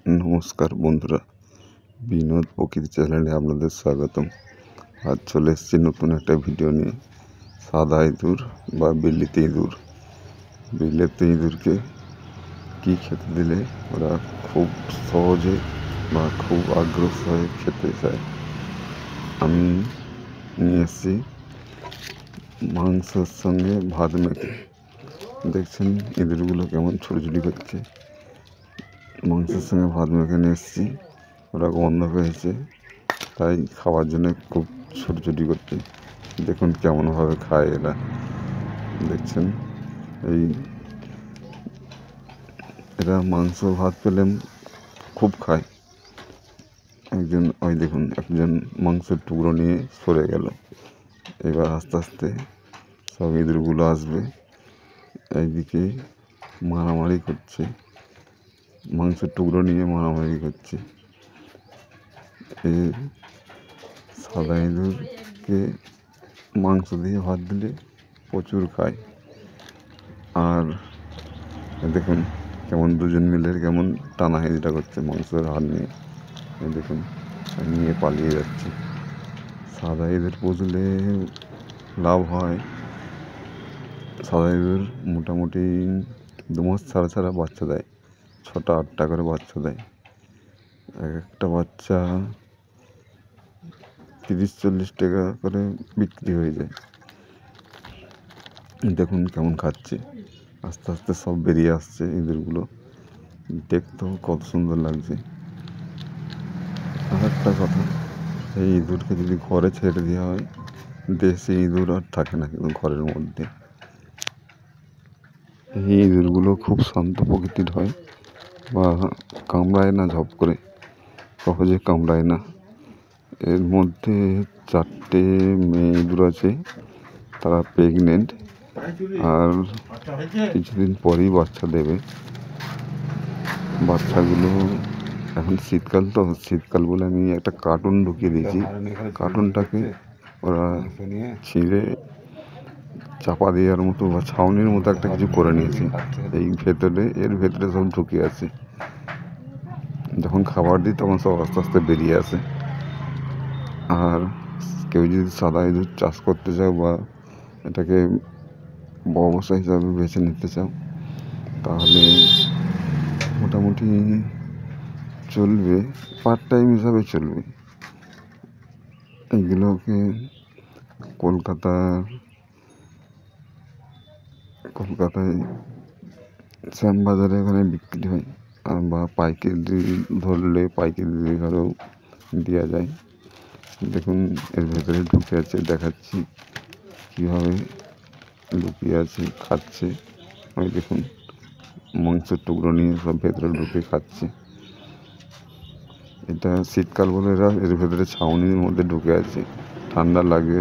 নমস্কার বন্ধুরা, বিনোদ প্রকৃতি চ্যানেলে আপনাদের স্বাগতম। আজ চলে এসেছি নতুন একটা ভিডিও নিয়ে। সাদা ইঁদুর বা বিলেতি ইঁদুর। বিলেতি ইঁদুরকে কী খেতে দিলে ওরা খুব সহজে বা খুব আগ্রহ হয়ে খেতে চায়। আমি নিয়ে এসেছি মাংসের সঙ্গে ভাত মেখে। দেখছেন ইঁদুরগুলো কেমন ছুটোছুটি করছে। মাংসের সঙ্গে ভাত মেখে নিয়ে এসেছি, ওরা গন্ধ পেয়েছে, তাই খাওয়ার জন্য খুব ছুটোছুটি করছে। দেখুন কেমনভাবে খায় এরা। দেখছেন এরা মাংস ভাত পেলে খুব খায়। একজন মাংসের টুকরো নিয়ে সরে গেল। এবার আস্তে আস্তে সব ইঁদুরগুলো আসবে, এইদিকে মারামারি করছে, মাংসের টুকরো নিয়ে মারামারি করছে। এই সাদা ইঁদুরকে মাংস দিয়ে ভাত দিলে প্রচুর খায়। আর দেখুন কেমন দুজন মিলে কেমন টানাহেঁচড়া করছে মাংসের হাত নিয়ে। দেখুন নিয়ে পালিয়ে যাচ্ছে। সাদা ইঁদুর পুষলে লাভ হয়। সাদা ইঁদুর মোটামুটি 2 মাস ছাড়া ছাড়া বাচ্চা দেয়। 6টা 8টা করে বাচ্চা দেয়। এক একটা বাচ্চা 30-40 টাকা করে বিক্রি হয়ে যায়। দেখুন কেমন খাচ্ছে। আস্তে আস্তে সব বেরিয়ে আসছে ইঁদুরগুলো। দেখতেও কত সুন্দর লাগছে। আর একটা কথা, এই ইঁদুরকে যদি ঘরে ছেড়ে দেওয়া হয়, দেশি ইঁদুর আর থাকে না কিন্তু ঘরের মধ্যে। এই ইঁদুরগুলো খুব শান্ত প্রকৃতির হয় বা কামড়ায় না, ঝপ করে সহজে কামড়ায় না। এর মধ্যে 4টে মেয়ে ইঁদুর আছে, তারা প্রেগনেন্ট, আর কিছুদিন পরেই বাচ্চা দেবে। বাচ্চাগুলো এখন শীতকাল বলে আমি একটা কার্টুন ঢুকিয়ে দিয়েছি। কার্টুনটাকে ওরা ছিঁড়ে চাপা দেওয়ার মতো বা ছাউনির মতো একটা কিছু করে নিয়েছে। এর ভেতরে সব ঢুকে আছে। যখন খাবার দিই তখন সব আস্তে আস্তে বেরিয়ে আসে। আর কেউ যদি সাদা ইঁদুর চাষ করতে চাও বা এটাকে ব্যবসা হিসাবে বেছে নিতে চাও, তাহলে মোটামুটি চলবে, পার্ট টাইম হিসাবে চলবে। এইগুলোকে কলকাতায় শ্যামবাজারে ওখানে বিক্রি হয়, বা পাইকারি ধরলে পাইকারি ঘরেও দেওয়া যায়। দেখুন এর ভেতরে ঢুকে আছে, দেখাচ্ছি কীভাবে লুকিয়ে আছে, খাচ্ছে। ওই দেখুন মাংসের টুকরো নিয়ে সব ভেতরে ঢুকে খাচ্ছে। এটা শীতকাল বলে এরা এর ভেতরে ছাউনির মধ্যে ঢুকে আছে, ঠান্ডা লাগে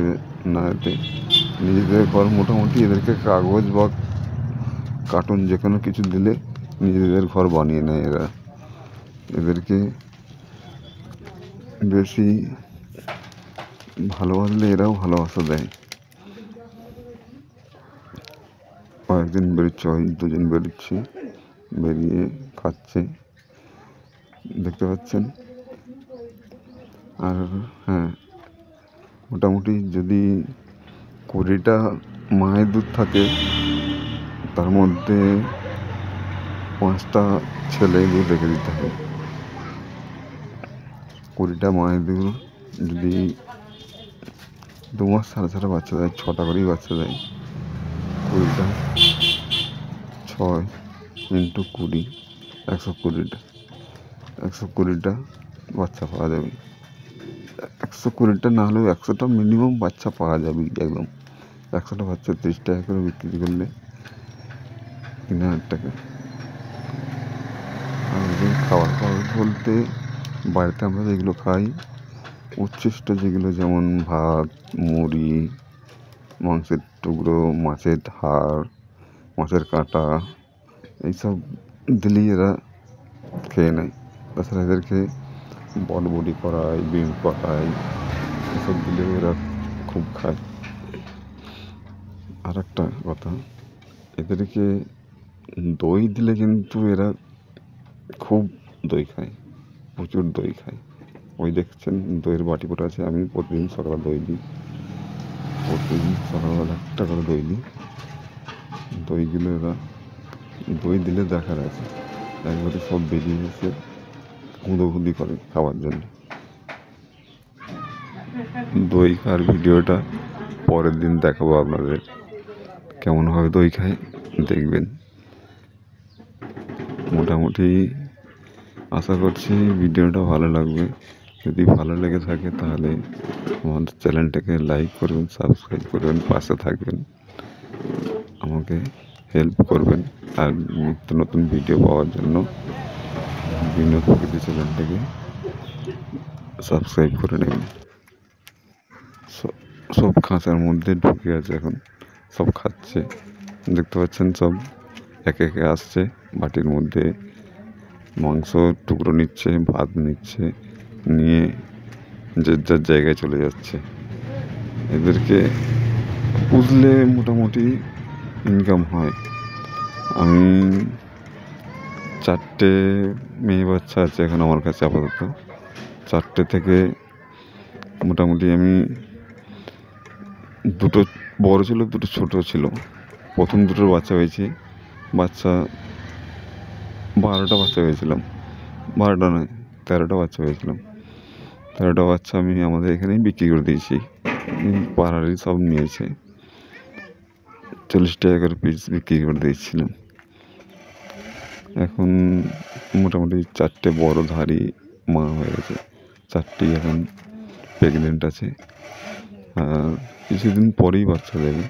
না এতে। নিজেদের ঘর মোটামুটি এদেরকে কাগজ বা কার্টুন যে কোনো কিছু দিলে নিজেদের ঘর বানিয়ে নেয় এরা। এদেরকে বেশি ভালোবাসলে এরাও ভালোবাসা দেয়। কয়েকদিন বেরোচ্ছে, ওই 2জন বেরোচ্ছে, বেরিয়ে খাচ্ছে, দেখতে পাচ্ছেন। আর হ্যাঁ, মোটামুটি যদি 20টা মায়ের দুধ থাকে, তার মধ্যে 5টা ছেলে দুধ রেখে দিতে হবে। 20টা মায়ের দুধ যদি 2 মাস ছাড়া ছাড়া বাচ্চা দেয়, 6টা করেই বাচ্চা দেয়। 20টা 6 × 20, 120টা 120টা বাচ্চা পাওয়া যাবে। 120টা না হলেও 100টা মিনিমাম বাচ্চা পাওয়া যাবে। একদম 100টা বাচ্চা 30 টাকা করে বিক্রি করলে 3000 টাকা। আর খাবার বলতে বাড়িতে আমরা যেগুলো খাই, উচ্ছিষ্ট যেগুলো, যেমন ভাত, মুড়ি, মাংসের টুকরো, মাছের হাড়, মাছের কাঁটা, এইসব দিলেই এরা খেয়ে নেয়। তাছাড়া এদেরকে বটবটি করাই, বিন করাই, এসব দিলে এরা খুব খায়। আর একটা কথা, এদেরকে দই দিলে কিন্তু এরা খুব দই খায়, প্রচুর দই খায়। ওই দেখছেন দইয়ের বাটি পড়ে আছে। আমি প্রতিদিন সকালে দই দিই, প্রতিদিন সকালবেলা একটা করে দই দিই। দইগুলো এরা দই দিলে দেখার আছে, একবারে সব বেরিয়ে এসে খুঁদোখুঁদি করে খাওয়ার জন্য। দই খাওয়ার ভিডিওটা পরের দিন দেখাবো আপনাদের, কেমনভাবে দই খায় দেখবেন। মোটামুটি আশা করছি ভিডিওটা ভালো লাগবে। যদি ভালো লেগে থাকে তাহলে আমাদের চ্যানেলটাকে লাইক করবেন, সাবস্ক্রাইব করবেন, পাশে থাকবেন, আমাকে হেল্প করবেন। আর নিত্য নতুন ভিডিও পাওয়ার জন্য বিনোদ প্রকৃতি চ্যানেলটাকে সাবস্ক্রাইব করে নেবেন। সব খাঁচার মধ্যে ঢুকে আছে, এখন সব খাচ্ছে, দেখতে পাচ্ছেন। সব একে একে আসছে, বাটির মধ্যে মাংস টুকরো নিচ্ছে, ভাত নিচ্ছে, নিয়ে যে যার জায়গায় চলে যাচ্ছে। এদেরকে পুষলে মোটামুটি ইনকাম হয়। আমি 4টে মেয়ে বাচ্চা আছে এখন আমার কাছে আপাতত। 4টে থেকে মোটামুটি আমি 2টো বড় ছিল, 2টো ছোটো ছিল। প্রথম 2টোর বাচ্চা হয়েছে, 12টা বাচ্চা হয়েছিলাম, 12টা নয় 13টা বাচ্চা হয়েছিলাম। 13টা বাচ্চা আমি আমাদের এখানেই বিক্রি করে দিয়েছি, পাড়ারই সব নিয়েছে। 40 টাকা করে পিস বিক্রি করে দিয়েছিলাম। এখন মোটামুটি 4টে বড় ধাড়ি মা হয়ে গেছে, 4টি এখন প্রেগনেন্ট আছে, আর কিছুদিন পরেই বাচ্চা দেবে।